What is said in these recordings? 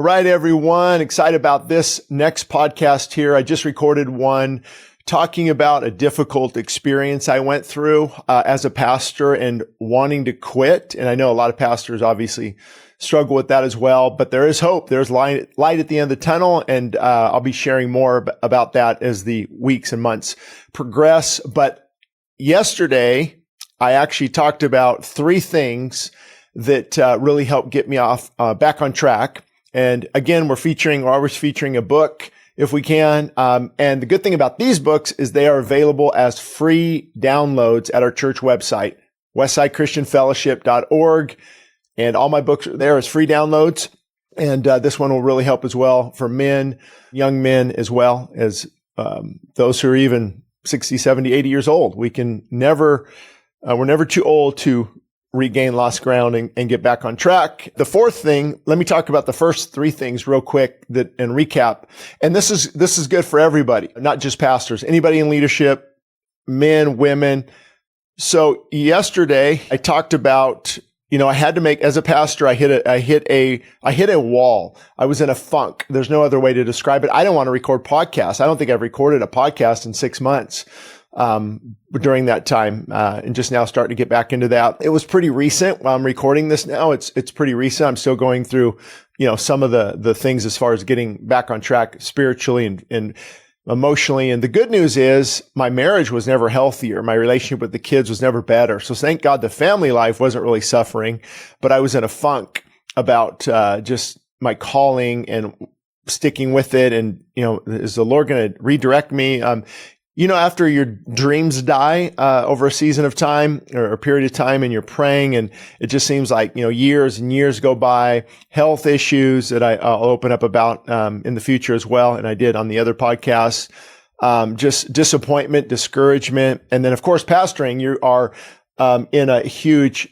All right, everyone. Excited about this next podcast here. I just recorded one talking about a difficult experience I went through as a pastor and wanting to quit. And I know a lot of pastors obviously struggle with that as well, but there is hope. There's light at the end of the tunnel. And I'll be sharing more about that as the weeks and months progress. But yesterday, I actually talked about 3 things that really helped get me back on track. And again, we're always featuring a book if we can. And the good thing about these books is they are available as free downloads at our church website, westsidechristianfellowship.org. And all my books are there as free downloads. And this one will really help as well for men, young men, as well as those who are even 60, 70, 80 years old. We're never too old to regain lost ground and get back on track. The 4th thing, let me talk about the first 3 things real quick and recap. And this is good for everybody, not just pastors, anybody in leadership, men, women. So yesterday I talked about, I had to make, as a pastor, I hit a wall. I was in a funk. There's no other way to describe it. I don't want to record podcasts. I don't think I've recorded a podcast in 6 months. During that time, and just now starting to get back into that. It was pretty recent. While I'm recording this now, it's pretty recent. I'm still going through, some of the things as far as getting back on track spiritually and emotionally. And the good news is my marriage was never healthier. My relationship with the kids was never better. So thank God the family life wasn't really suffering, but I was in a funk about, just my calling and sticking with it. And, is the Lord going to redirect me? After your dreams die over a season of time or a period of time and you're praying and it just seems like, years and years go by, health issues that I'll open up about in the future as well. And I did on the other podcast, just disappointment, discouragement. And then, of course, pastoring, you are in a huge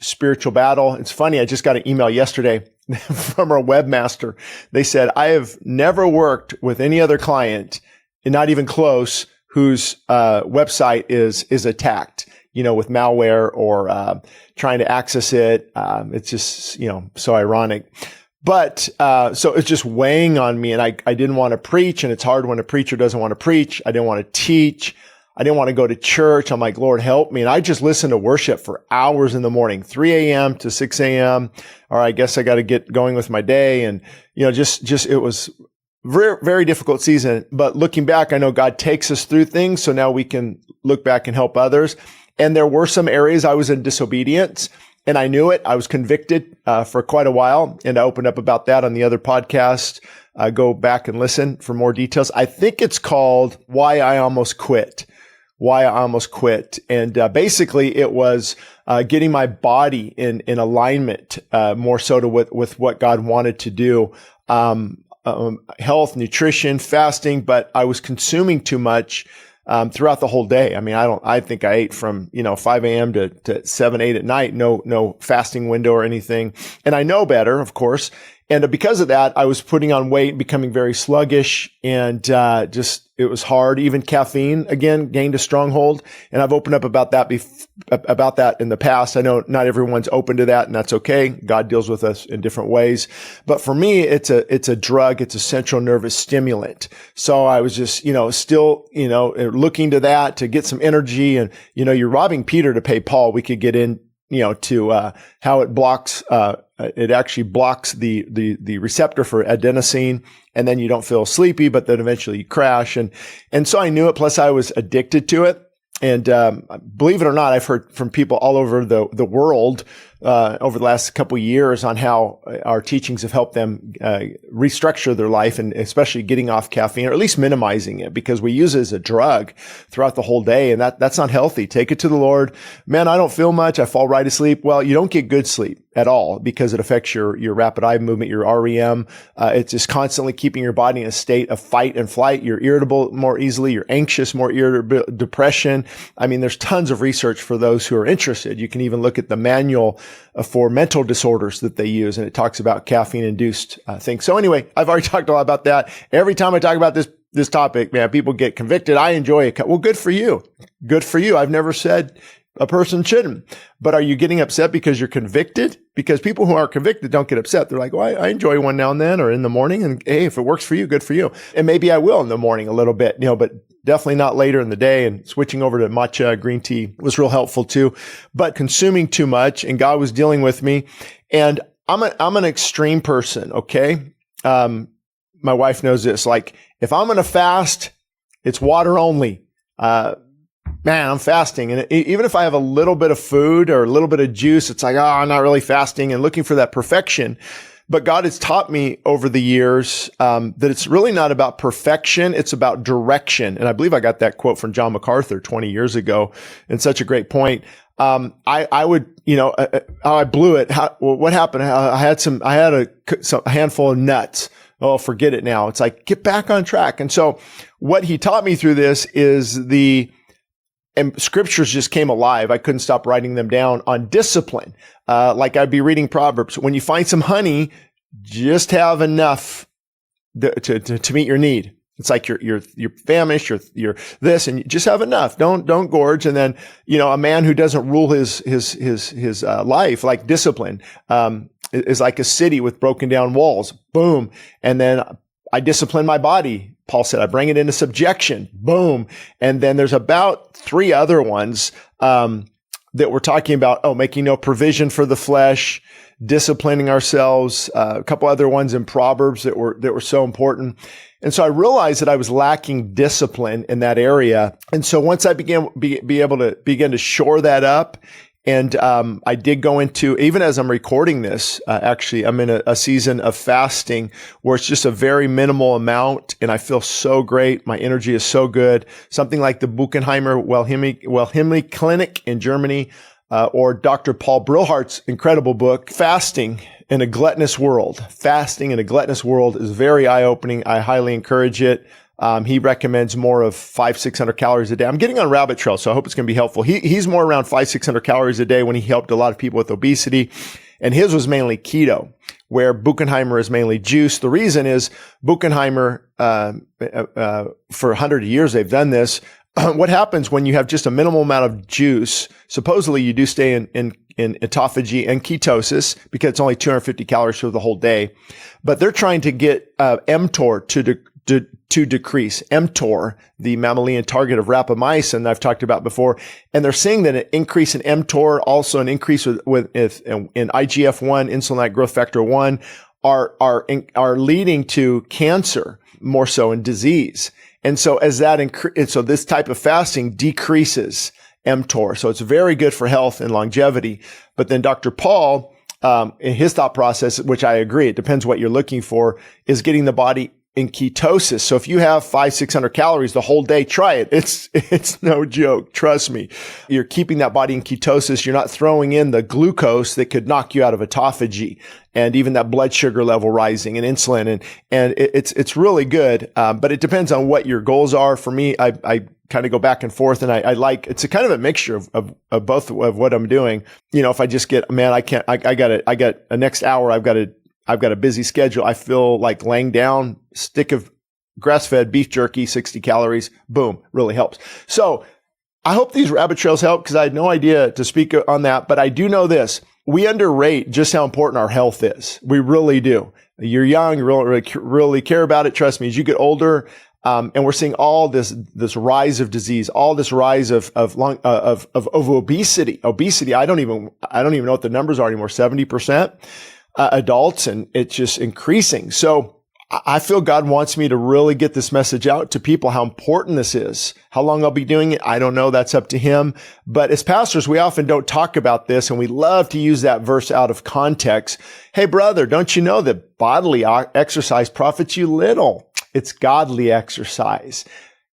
spiritual battle. It's funny. I just got an email yesterday from our webmaster. They said, I have never worked with any other client, and not even close, whose website is attacked, with malware or trying to access it. It's just, so ironic. But so it's just weighing on me, and I didn't want to preach, and it's hard when a preacher doesn't want to preach. I didn't want to teach. I didn't want to go to church. I'm like, Lord, help me. And I just listened to worship for hours in the morning, 3 a.m. to 6 a.m. Or I guess I got to get going with my day. And, just it was very, very difficult season, but looking back, I know God takes us through things. So now we can look back and help others. And there were some areas I was in disobedience and I knew it. I was convicted for quite a while. And I opened up about that on the other podcast. Go back and listen for more details. I think it's called Why I Almost Quit. And basically it was getting my body in alignment more so to with what God wanted to do. Health, nutrition, fasting, but I was consuming too much throughout the whole day. I mean, I think I ate from 5 a.m. to 7, 8 at night. No fasting window or anything. And I know better, of course. And because of that, I was putting on weight, becoming very sluggish, and it was hard. Even caffeine, again, gained a stronghold. And I've opened up about that in the past. I know not everyone's open to that, and that's okay. God deals with us in different ways. But for me, it's a drug. It's a central nervous stimulant. So I was just, still, looking to that to get some energy. And, you're robbing Peter to pay Paul. We could get in, to how it blocks, it actually blocks the receptor for adenosine, and then you don't feel sleepy, but then eventually you crash. And so I knew it. Plus I was addicted to it. And believe it or not, I've heard from people all over the world over the last couple of years on how our teachings have helped them restructure their life, and especially getting off caffeine, or at least minimizing it, because we use it as a drug throughout the whole day, and that's not healthy. Take it to the Lord. Man, I don't feel much. I fall right asleep. Well, you don't get good sleep at all because it affects your rapid eye movement, your REM. It's just constantly keeping your body in a state of fight and flight. You're irritable more easily. You're anxious, more irritable, depression. I mean, there's tons of research for those who are interested. You can even look at the manual for mental disorders that they use, and it talks about caffeine-induced things. So anyway, I've already talked a lot about that. Every time I talk about this topic, man, people get convicted. I enjoy it. Well, good for you. Good for you. I've never said a person shouldn't. But are you getting upset because you're convicted? Because people who aren't convicted don't get upset. They're like, well, I enjoy one now and then or in the morning. And hey, if it works for you, good for you. And maybe I will in the morning a little bit, but definitely not later in the day. And switching over to matcha green tea was real helpful too. But consuming too much, and God was dealing with me. And I'm an extreme person. Okay. My wife knows this. Like, if I'm going to fast, it's water only. Man, I'm fasting. And even if I have a little bit of food or a little bit of juice, it's like, I'm not really fasting and looking for that perfection. But God has taught me over the years that it's really not about perfection. It's about direction. And I believe I got that quote from John MacArthur 20 years ago, and such a great point. I would, I blew it. What happened? I had a handful of nuts. Oh, forget it now. It's like, get back on track. And so what he taught me through this is and scriptures just came alive. I couldn't stop writing them down on discipline. Like I'd be reading Proverbs. When you find some honey, just have enough to meet your need. It's like you're famished, you're this, and you just have enough. Don't gorge. And then, a man who doesn't rule his life, like discipline, is like a city with broken down walls. Boom. And then I discipline my body. Paul said, I bring it into subjection. Boom. And then there's about 3 other ones, that we're talking about. Making no provision for the flesh, disciplining ourselves, a couple other ones in Proverbs that were so important. And so I realized that I was lacking discipline in that area. And so once I begin to shore that up, and I did go into, even as I'm recording this, actually, I'm in a season of fasting where it's just a very minimal amount, and I feel so great. My energy is so good. Something like the Buchenheimer Wellhimly Clinic in Germany, or Dr. Paul Brillhart's incredible book, Fasting in a Gluttonous World. Fasting in a Gluttonous World is very eye-opening. I highly encourage it. He recommends more of 500-600 calories a day. I'm getting on rabbit trail, so I hope it's going to be helpful. He's more around 500-600 calories a day when he helped a lot of people with obesity. And his was mainly keto, where Buchenheimer is mainly juice. The reason is Buchenheimer, for 100 years, they've done this. What happens when you have just a minimal amount of juice? Supposedly you do stay in autophagy and ketosis because it's only 250 calories for the whole day. But they're trying to get mTOR to decrease. mTOR, the mammalian target of rapamycin that I've talked about before. And they're seeing that an increase in mTOR, also an increase in IGF-1, insulin-like growth factor 1, are leading to cancer, more so in disease. And so so this type of fasting decreases mTOR. So it's very good for health and longevity. But then Dr. Paul, in his thought process, which I agree, it depends what you're looking for, is getting the body in ketosis. So if you have 500-600 calories the whole day, try it. It's no joke. Trust me. You're keeping that body in ketosis. You're not throwing in the glucose that could knock you out of autophagy, and even that blood sugar level rising and insulin. And it's really good. But it depends on what your goals are. For me, I kind of go back and forth, and I like, it's a kind of a mixture of both of what I'm doing. If I just get, man, I got a next hour, I've got a busy schedule. I feel like laying down, stick of grass-fed beef jerky, 60 calories, boom, really helps. So I hope these rabbit trails help, because I had no idea to speak on that. But I do know this. We underrate just how important our health is. We really do. You're young, you really care about it. Trust me, as you get older, and we're seeing all this rise of disease, all this rise of obesity. Obesity, I don't even know what the numbers are anymore, 70%. Adults, and it's just increasing. So I feel God wants me to really get this message out to people, how important this is. How long I'll be doing it, I don't know. That's up to Him. But as pastors, we often don't talk about this, and we love to use that verse out of context. Hey, brother, don't you know that bodily exercise profits you little? It's godly exercise.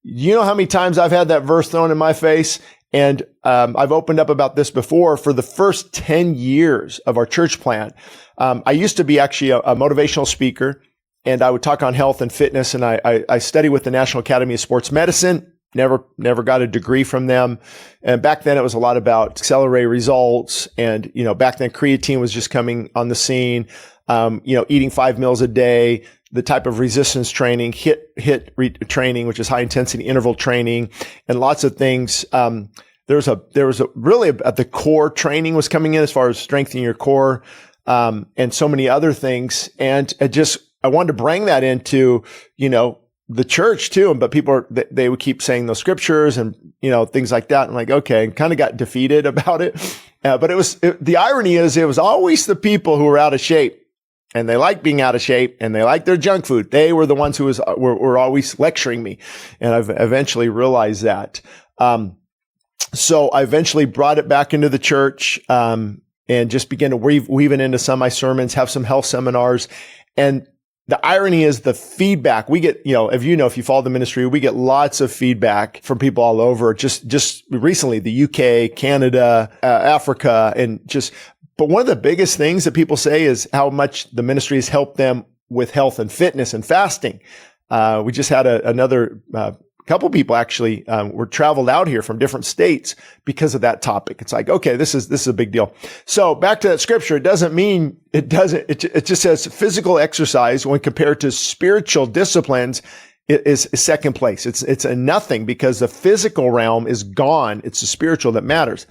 You know how many times I've had that verse thrown in my face? And I've opened up about this before. For the first 10 years of our church plant, I used to be actually a motivational speaker, and I would talk on health and fitness. And I studied with the National Academy of Sports Medicine. Never got a degree from them. And back then it was a lot about accelerated results. And, back then creatine was just coming on the scene. Eating 5 meals a day, the type of resistance training, HIIT training, which is high intensity interval training, and lots of things, at the core training was coming in as far as strengthening your core, and so many other things. And I wanted to bring that into, the church too. But they would keep saying those scriptures and, things like that. And like, okay, and kind of got defeated about it. But the irony is it was always the people who were out of shape. And they like being out of shape, and they like their junk food. They were the ones who were always lecturing me. And I've eventually realized that. So I eventually brought it back into the church, and just began to weave it into some of my sermons, have some health seminars. And the irony is the feedback we get, if you follow the ministry, we get lots of feedback from people all over, just recently, the UK, Canada, Africa, but one of the biggest things that people say is how much the ministry has helped them with health and fitness and fasting. We just had another couple people actually were traveled out here from different states because of that topic. It's like, okay, this is a big deal. So back to that scripture, it just says physical exercise when compared to spiritual disciplines is second place. It's a nothing because the physical realm is gone. It's the spiritual that matters.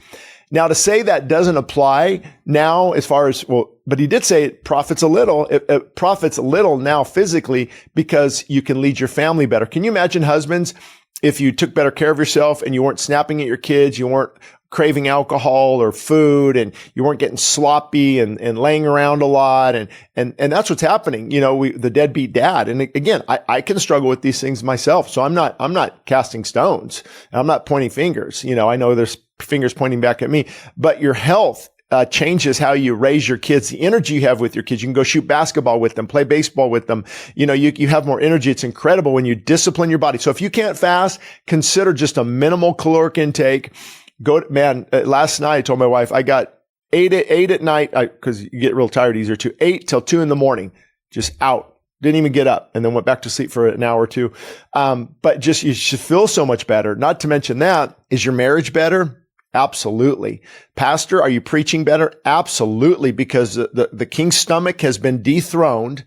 Now, to say that doesn't apply now as far as, but he did say it profits a little. It profits a little now physically because you can lead your family better. Can you imagine, husbands, if you took better care of yourself and you weren't snapping at your kids, you weren't craving alcohol or food, and you weren't getting sloppy and laying around a lot. And that's what's happening. The deadbeat dad. And again, I can struggle with these things myself. So I'm not casting stones. I'm not pointing fingers. I know there's fingers pointing back at me, but your health changes how you raise your kids, the energy you have with your kids. You can go shoot basketball with them, play baseball with them. You have more energy. It's incredible when you discipline your body. So if you can't fast, consider just a minimal caloric intake. Last night I told my wife I got 8 at night, cause you get real tired easier too, 8 till 2 a.m, just out. Didn't even get up, and then went back to sleep for an hour or two. But you should feel so much better. Not to mention that, is your marriage better? Absolutely. Pastor, are you preaching better? Absolutely, because the king's stomach has been dethroned.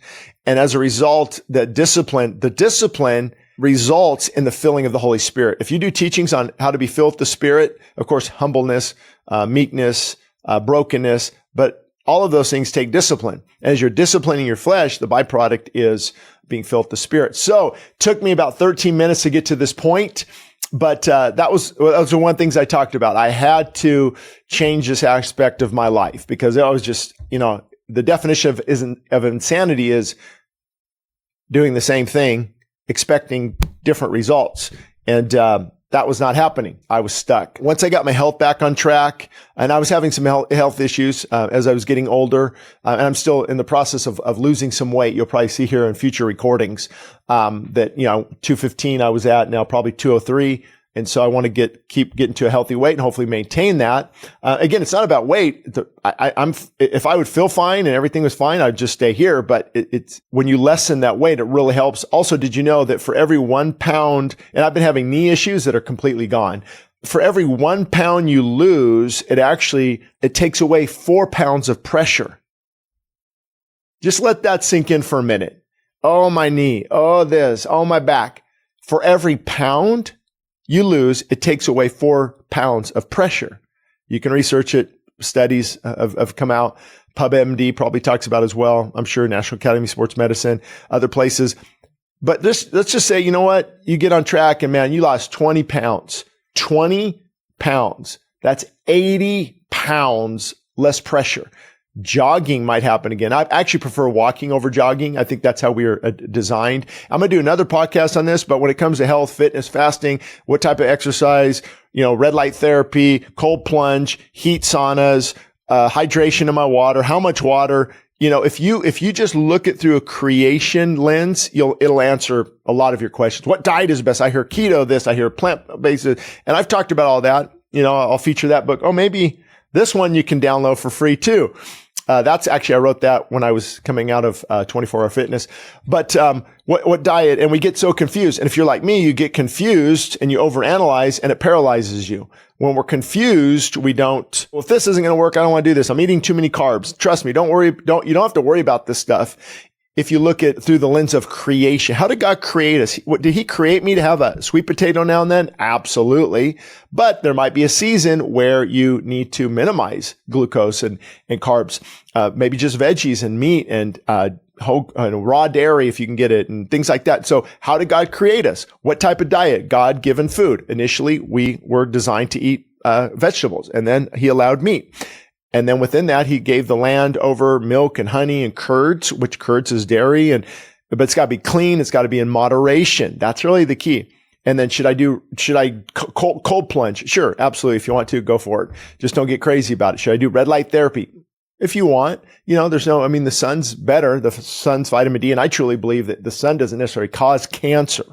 And as a result, the discipline results in the filling of the Holy Spirit. If you do teachings on how to be filled with the Spirit, of course, humbleness, meekness, brokenness, but all of those things take discipline. As you're disciplining your flesh, the byproduct is being filled with the Spirit. So it took me about 13 minutes to get to this point. But that was one of the things I talked about. I had to change this aspect of my life because I was just, the definition of insanity is doing the same thing, expecting different results. And that was not happening. I was stuck. Once I got my health back on track, and I was having some health issues as I was getting older, and I'm still in the process of losing some weight. You'll probably see here in future recordings that 215 I was at, now probably 203. And so I want to keep getting to a healthy weight and hopefully maintain that. Again, it's not about weight. If I would feel fine and everything was fine, I'd just stay here. But it's when you lessen that weight, it really helps. Also, did you know that for every 1 pound, and I've been having knee issues that are completely gone. For every 1 pound you lose, it takes away 4 pounds of pressure. Just let that sink in for a minute. Oh, my knee. Oh, this. Oh, my back. For every pound you lose, it takes away 4 pounds of pressure. You can research it. Studies have come out. PubMD probably talks about it as well. I'm sure National Academy of Sports Medicine, other places. But let's just say, you know what? You get on track and man, you lost 20 pounds. 20 pounds. That's 80 pounds less pressure. Jogging might happen again. I actually prefer walking over jogging. I think that's how we are designed. I'm going to do another podcast on this, but when it comes to health, fitness, fasting, what type of exercise, red light therapy, cold plunge, heat saunas, hydration in my water, how much water, if you just look it through a creation lens, it'll answer a lot of your questions. What diet is best? I hear keto this, I hear plant-based, and I've talked about all that. I'll feature that book. Oh, maybe this one you can download for free too. That's actually, I wrote that when I was coming out of 24-Hour Fitness. But what diet? And we get so confused. And if you're like me, you get confused and you overanalyze and it paralyzes you. When we're confused, we don't, well, if this isn't going to work, I don't want to do this. I'm eating too many carbs. Trust me, don't worry. You don't have to worry about this stuff. if you look at through the lens of creation, how did God create us? Did he create me to have a sweet potato now and then? Absolutely. But there might be a season where you need to minimize glucose and carbs, maybe just veggies and meat and, whole, raw dairy if you can get it and things like that. So how did God create us? What type of diet? God-given food. Initially, we were designed to eat vegetables, and then he allowed meat. And then within that, he gave the land over milk and honey and curds, which curds is dairy. But it's got to be clean. It's got to be in moderation. That's really the key. And then should I cold plunge? Sure. Absolutely. If you want to, go for it. Just don't get crazy about it. Should I do red light therapy? If you want, the sun's better. The sun's vitamin D. And I truly believe that the sun doesn't necessarily cause cancer.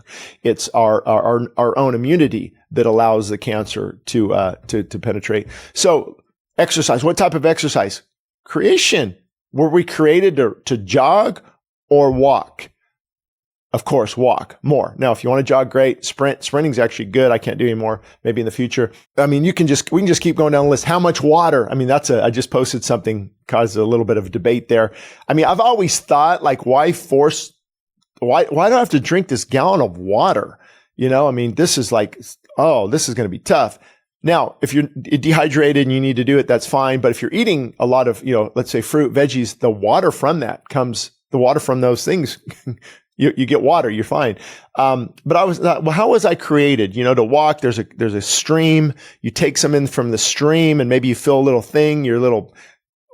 It's our own immunity that allows the cancer to penetrate. So, exercise. What type of exercise? Creation. Were we created to jog or walk? Of course, walk more. Now, if you want to jog, great. Sprinting's actually good. I can't do anymore. Maybe in the future. We can just keep going down the list. How much water? I just posted something, caused a little bit of a debate there. I've always thought, why do I have to drink this gallon of water? This is this is going to be tough. Now, if you're dehydrated and you need to do it, that's fine. But if you're eating a lot of, let's say fruit, veggies, the water from those things, you get water, you're fine. But I was, how was I created? To walk, there's a stream. You take some in from the stream and maybe you fill a little thing, your little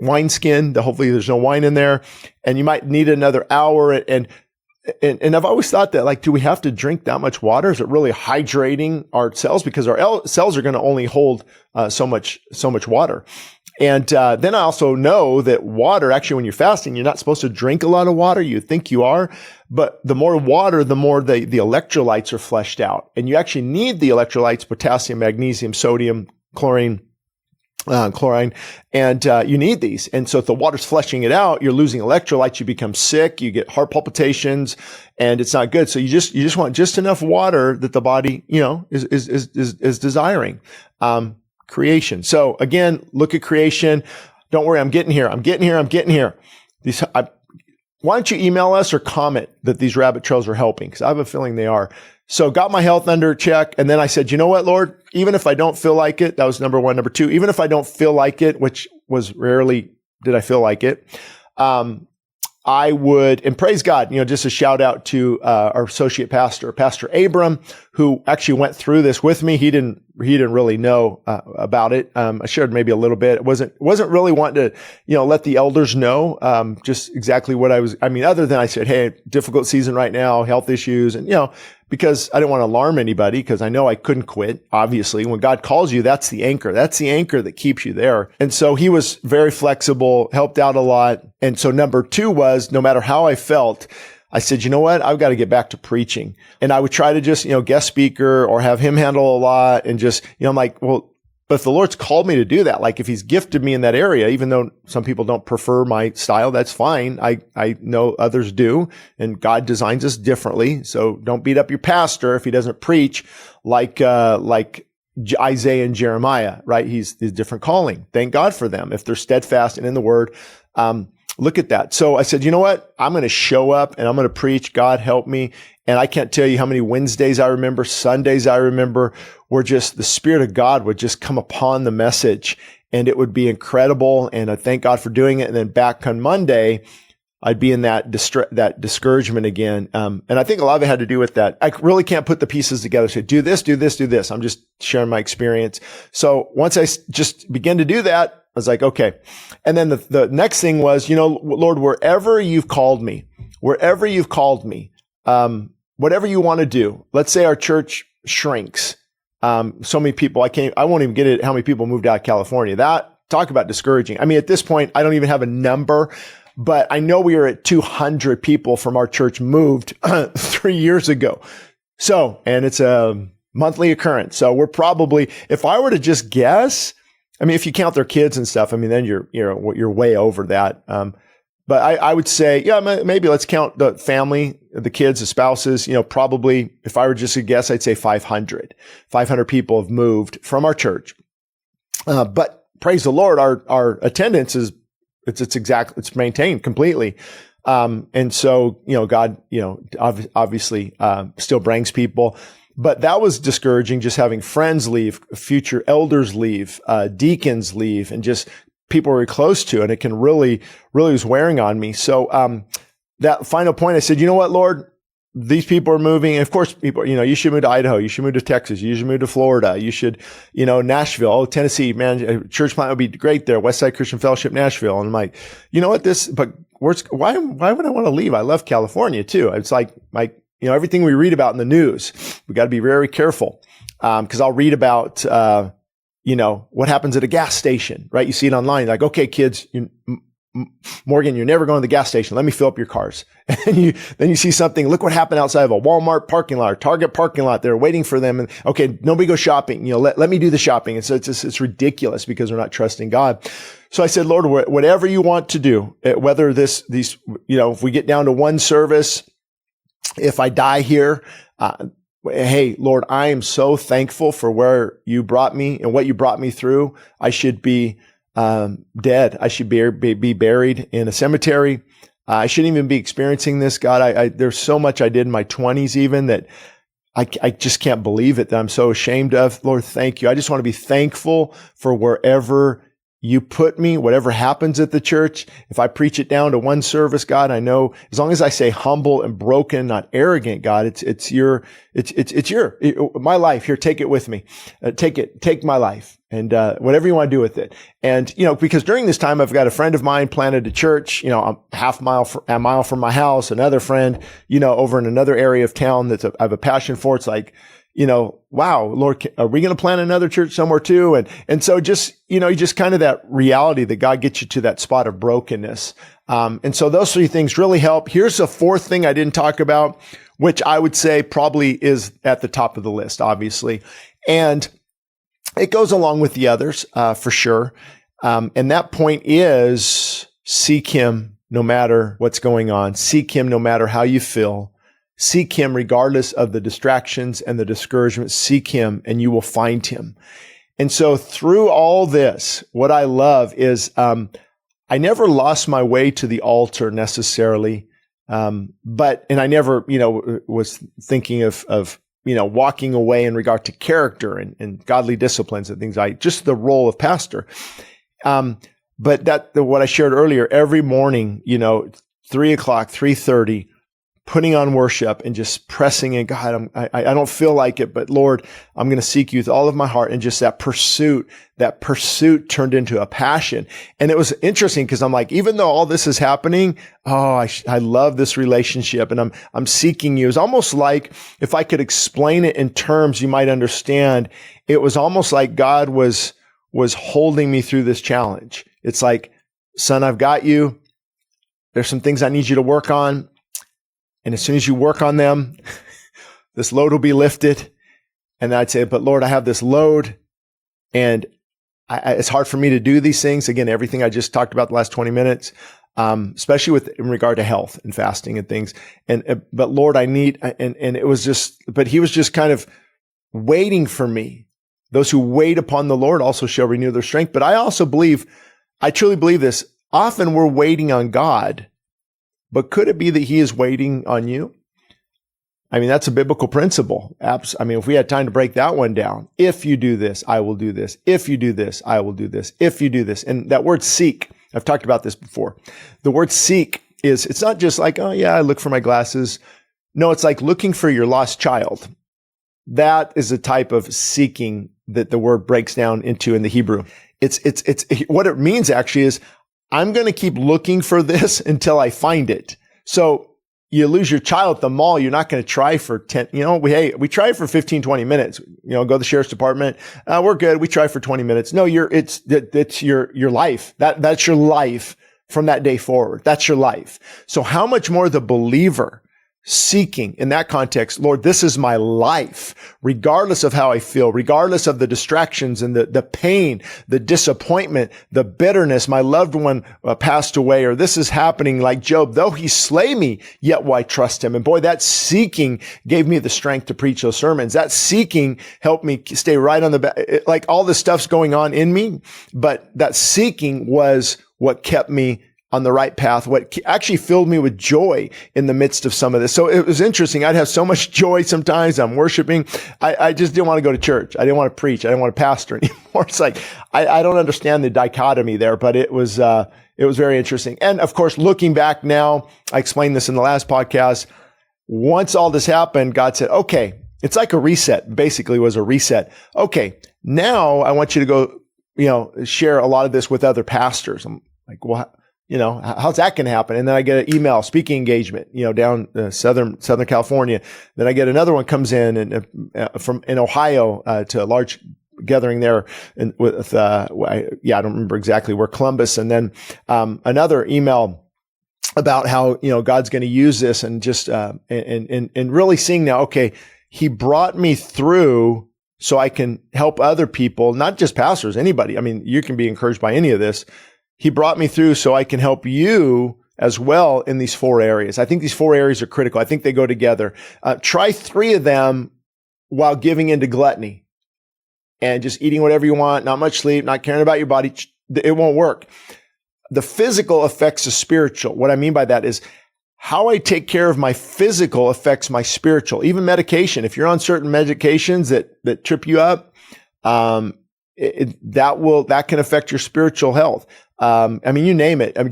wineskin, hopefully there's no wine in there, and you might need another hour. And I've always thought that, do we have to drink that much water? Is it really hydrating our cells? Because our cells are going to only hold so much water. And then I also know that water, actually, when you're fasting, you're not supposed to drink a lot of water. You think you are, but the more water, the more the electrolytes are flushed out. And you actually need the electrolytes: potassium, magnesium, sodium, chlorine, and you need these. And so if the water's flushing it out, you're losing electrolytes, you become sick, you get heart palpitations, and it's not good. So you just want just enough water that the body, is desiring. Creation. So again, look at creation. Don't worry, I'm getting here. Why don't you email us or comment that these rabbit trails are helping? Because I have a feeling they are. So got my health under check. And then I said, you know what, Lord, even if I don't feel like it, that was number one. Number two, even if I don't feel like it, which was rarely did I feel like it, I would, and praise God, just a shout out to our associate pastor, Pastor Abram, who actually went through this with me. He didn't really know about it. I shared maybe a little bit. It wasn't really wanting to, let the elders know just exactly what I was. Other than I said, hey, difficult season right now, health issues, and because I didn't want to alarm anybody, because I know I couldn't quit. Obviously, when God calls you, that's the anchor. That's the anchor that keeps you there. And so he was very flexible, helped out a lot. And so number two was, no matter how I felt, I said, you know what? I've got to get back to preaching. And I would try to just, guest speaker or have him handle a lot, and just, I'm like, well, but if the Lord's called me to do that, if he's gifted me in that area, even though some people don't prefer my style, that's fine. I know others do, and God designs us differently. So don't beat up your pastor if he doesn't preach like Isaiah and Jeremiah, right? He's a different calling. Thank God for them. If they're steadfast and in the word, look at that. So I said, you know what? I'm going to show up and I'm going to preach. God help me. And I can't tell you how many Wednesdays I remember, Sundays I remember, where just the Spirit of God would just come upon the message, and it would be incredible. And I thank God for doing it. And then back on Monday, I'd be in that discouragement again. And I think a lot of it had to do with that. I really can't put the pieces together. Say, do this, do this, do this. I'm just sharing my experience. So once I just began to do that, I was like, okay. And then the next thing was, Lord, wherever you've called me, whatever you want to do. Let's say our church shrinks. So many people, I won't even get it how many people moved out of California. Talk about discouraging. At this point, I don't even have a number, but I know we were at 200 people from our church moved 3 years ago. So, and it's a monthly occurrence. So we're probably, if I were to just guess, if you count their kids and stuff, then you're way over that. But I would say, maybe let's count the family, the kids, the spouses, probably if I were just to guess, I'd say 500 people have moved from our church. But praise the Lord, our attendance it's maintained completely. And so, God, obviously, still brings people. But that was discouraging, just having friends leave, future elders leave, deacons leave, and just people we're close to. And it can really was wearing on me. So, that final point, I said, you know what, Lord, these people are moving. And of course, people, you should move to Idaho. You should move to Texas. You should move to Florida. You should, Nashville, Tennessee, man, a church plant would be great there. Westside Christian Fellowship, Nashville. And I'm like, you know what, why would I want to leave? I love California too. It's like, everything we read about in the news, we got to be very careful. Cause I'll read about, what happens at a gas station, right? You see it online. Like, okay, kids, Morgan, you're never going to the gas station. Let me fill up your cars. And then you see something, look what happened outside of a Walmart parking lot or Target parking lot. They're waiting for them. And okay, nobody go shopping. Let me do the shopping. And so it's ridiculous because we're not trusting God. So I said, Lord, whatever you want to do, whether if we get down to one service, if I die here, hey, Lord, I am so thankful for where you brought me and what you brought me through. I should be dead. I should be buried in a cemetery. I shouldn't even be experiencing this. God, there's so much I did in my 20s even that I just can't believe it, that I'm so ashamed of. Lord, thank you. I just want to be thankful for wherever you put me, whatever happens at the church. If I preach it down to one service, God, I know as long as I say humble and broken, not arrogant, God, it's my life. Here, take it with me. Take my life and, whatever you want to do with it. And, because during this time, I've got a friend of mine planted a church, a mile from my house, another friend, over in another area of town I have a passion for. It's like, wow, Lord, are we going to plant another church somewhere too? And so just kind of that reality that God gets you to that spot of brokenness. And so those three things really help. Here's a fourth thing I didn't talk about, which I would say probably is at the top of the list, obviously. And it goes along with the others, for sure. And that point is seek him no matter what's going on. Seek him no matter how you feel. Seek him regardless of the distractions and the discouragement. Seek him and you will find him. And so through all this, what I love is, I never lost my way to the altar necessarily. And I never, was thinking of walking away in regard to character and godly disciplines and things like just the role of pastor. But what I shared earlier, every morning, 3:00, 3:30, putting on worship and just pressing in, God, I don't feel like it, but Lord, I'm going to seek you with all of my heart. And just that pursuit turned into a passion. And it was interesting because I'm like, even though all this is happening, I love this relationship and I'm seeking you. It's almost like if I could explain it in terms you might understand, it was almost like God was holding me through this challenge. It's like, son, I've got you. There's some things I need you to work on. And as soon as you work on them, this load will be lifted. And I'd say, but Lord, I have this load and it's hard for me to do these things. Again, everything I just talked about the last 20 minutes, especially in regard to health and fasting and things. But Lord, I need, and it was just, but he was just kind of waiting for me. Those who wait upon the Lord also shall renew their strength. But I truly believe this. Often we're waiting on God. But could it be that he is waiting on you? I mean, that's a biblical principle. If we had time to break that one down, if you do this, I will do this. If you do this, I will do this. If you do this. And that word seek, I've talked about this before. The word seek it's not just like, oh yeah, I look for my glasses. No, it's like looking for your lost child. That is a type of seeking that the word breaks down into in the Hebrew. It's what it means actually is, I'm going to keep looking for this until I find it. So you lose your child at the mall. You're not going to try for 10, we try for 15, 20 minutes, go to the sheriff's department. We're good. We try for 20 minutes. No, it's your life. That's your life from that day forward. That's your life. So how much more the believer seeking in that context, Lord, this is my life, regardless of how I feel, regardless of the distractions and the pain, the disappointment, the bitterness, my loved one passed away, or this is happening like Job, though he slay me, yet will I trust him. And boy, that seeking gave me the strength to preach those sermons. That seeking helped me stay right on like all this stuff's going on in me, but that seeking was what kept me on the right path, what actually filled me with joy in the midst of some of this. So it was interesting. I'd have so much joy sometimes. I'm worshiping. I just didn't want to go to church. I didn't want to preach. I didn't want to pastor anymore. It's like, I don't understand the dichotomy there, but it was very interesting. And of course, looking back now, I explained this in the last podcast. Once all this happened, God said, okay, it's like a reset, basically was a reset. Okay, now I want you to go, share a lot of this with other pastors. I'm like, well, how's that going to happen? And then I get an email, speaking engagement, down Southern California. Then I get another one comes in and from in Ohio to a large gathering there with I don't remember exactly where, Columbus. And then another email about how God's going to use this, and just and really seeing now, okay, He brought me through so I can help other people, not just pastors, anybody. I mean, you can be encouraged by any of this. He brought me through so I can help you as well in these 4 areas. I think these 4 areas are critical. I think they go together. Try 3 of them while giving into gluttony and just eating whatever you want, not much sleep, not caring about your body. It won't work. The physical affects the spiritual. What I mean by that is how I take care of my physical affects my spiritual. Even medication. If you're on certain medications that trip you up, that can affect your spiritual health. I mean, you name it. I mean,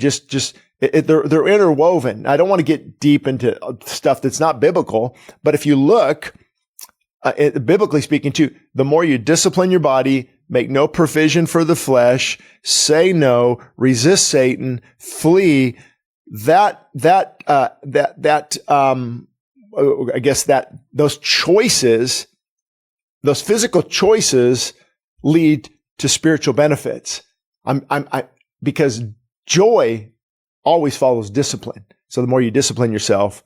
they're interwoven. I don't want to get deep into stuff that's not biblical, but if you look, biblically speaking too, the more you discipline your body, make no provision for the flesh, say no, resist Satan, flee, I guess that those choices, those physical choices lead to spiritual benefits. Because joy always follows discipline. So the more you discipline yourself,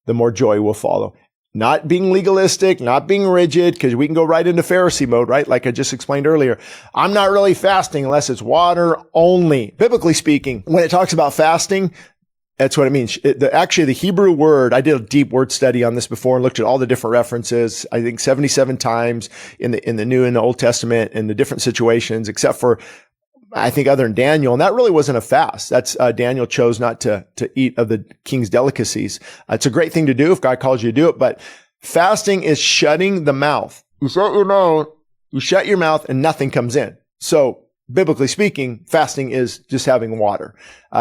the more joy will follow. Not being legalistic, not being rigid, because we can go right into Pharisee mode, right? Like I just explained earlier. I'm not really fasting unless it's water only. Biblically speaking, when it talks about fasting, that's what it means. Actually, the Hebrew word, I did a deep word study on this before and looked at all the different references. I think 77 times in the New and the Old Testament in the different situations, except for, I think, other than Daniel. And that really wasn't a fast. That's Daniel chose not to eat of the king's delicacies. It's a great thing to do if God calls you to do it. But fasting is shutting the mouth. You shut your mouth and nothing comes in. So biblically speaking, fasting is just having water,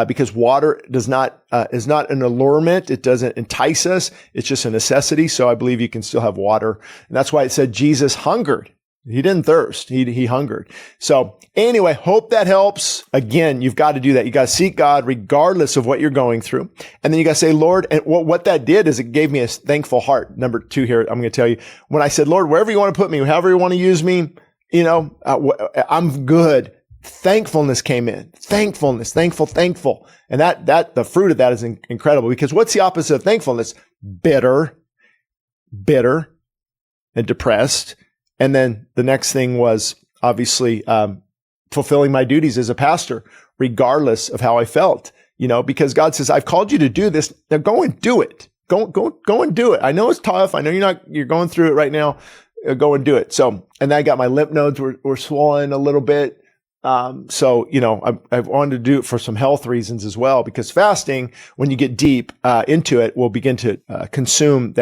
because water is not an allurement. It doesn't entice us. It's just a necessity. So I believe you can still have water. And that's why it said Jesus hungered. He didn't thirst. He hungered. So anyway, hope that helps. Again, you've got to do that. You got to seek God regardless of what you're going through. And then you got to say, Lord, and what that did is it gave me a thankful heart. Number 2 here, I'm going to tell you, when I said, Lord, wherever you want to put me, however you want to use me, I'm good. Thankfulness came in. Thankfulness, thankful. And that the fruit of that is incredible, because what's the opposite of thankfulness? Bitter and depressed. And then the next thing was obviously fulfilling my duties as a pastor, regardless of how I felt, because God says, I've called you to do this. Now go and do it. Go and do it. I know it's tough. I know you're going through it right now. Go and do it. So, and then I got my lymph nodes were swollen a little bit. So, I wanted to do it for some health reasons as well, because fasting, when you get deep into it, will begin to consume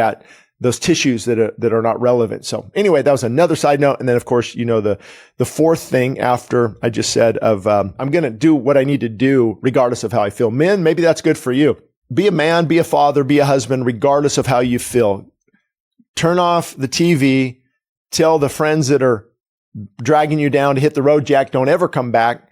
those tissues that are not relevant. So anyway, that was another side note. And then of course, the 4th thing after I just said of, I'm going to do what I need to do regardless of how I feel. Men, maybe that's good for you. Be a man, be a father, be a husband, regardless of how you feel. Turn off the TV, tell the friends that are dragging you down to hit the road, Jack, don't ever come back.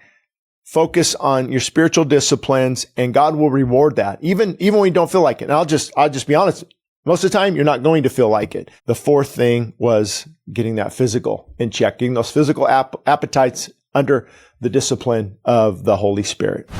Focus on your spiritual disciplines, and God will reward that. Even when you don't feel like it. And I'll just be honest. Most of the time, you're not going to feel like it. The 4th thing was getting that physical in check, getting those physical appetites under the discipline of the Holy Spirit.